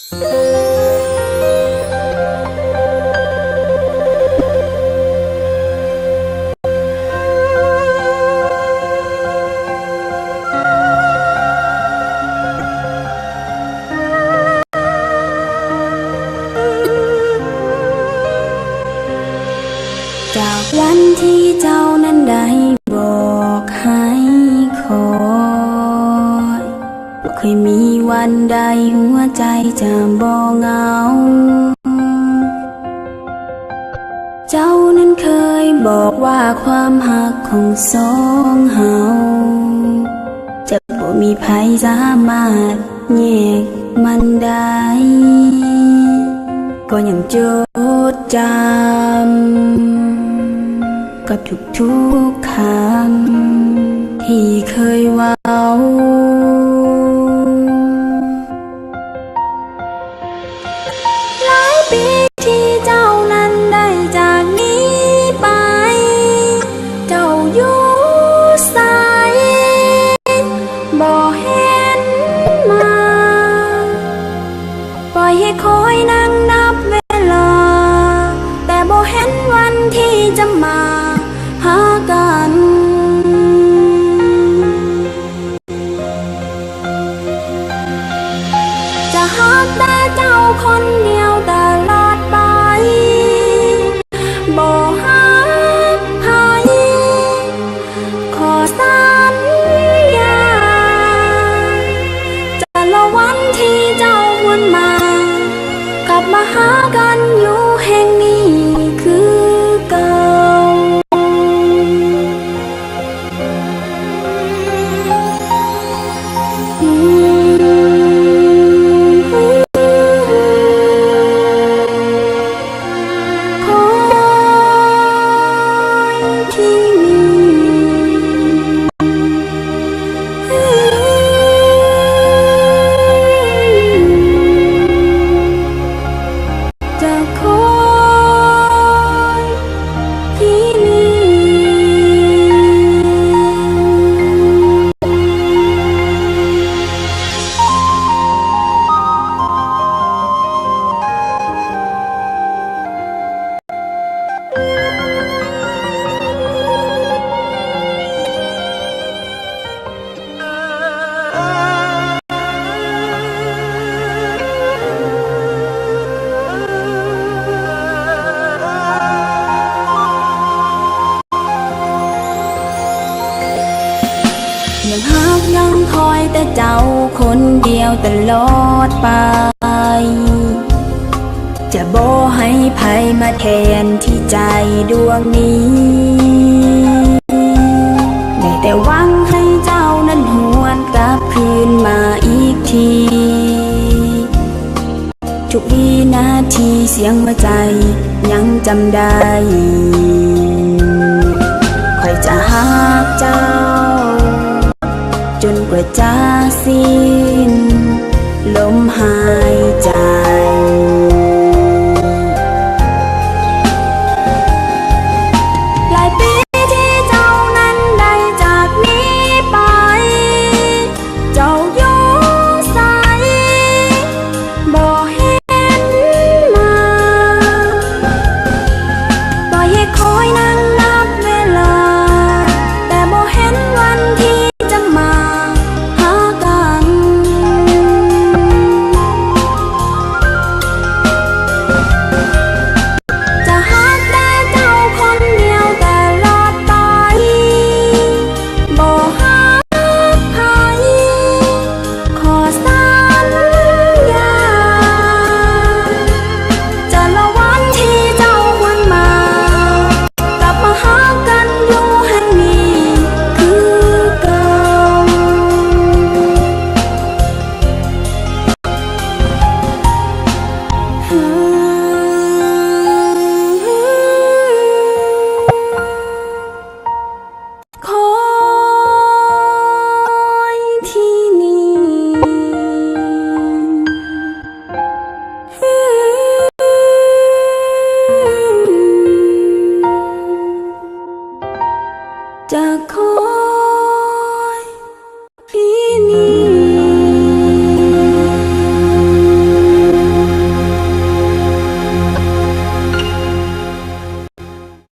จากวันที่เจ้านั้นได้บอกให้คอยบ่เคยมีวันใดหัวใจจะบ่เหงาเจ้านั้นเคยบอกว่าความหักของสองเฮาจะบ่มีใครสามารถแยกมันได้ก็ยังจดจำกับทุกๆคำที่เคยเว้าหลายปีที่เจ้านั้นได้จากนี้ไปเจ้าอยู่ไสบ่เห็นมาปล่อยให้คอยนั่งนับเวลาแต่บ่เห็นวันที่จะมาหากันจะหักแต่เจ้าคนเดียวตลอดไปบ่หักใครขอสัญญาจะรอวันที่เจ้าหวนมากลับมาหากันอยู่แห่งนี้คือเก่าคอยที่จะคอยที่นี่ยังหักยังคอยแต่เจ้าคนเดียวตลอดไปจะบ่ให้ไผมาแทนที่ใจดวงนี้ได้แต่หวังให้เจ้านั้นหวนกลับคืนมาอีกทีทุกวินาทีเสียงหัวใจยังจำได้คอยจะหักเจ้าจนกว่าจะสิ้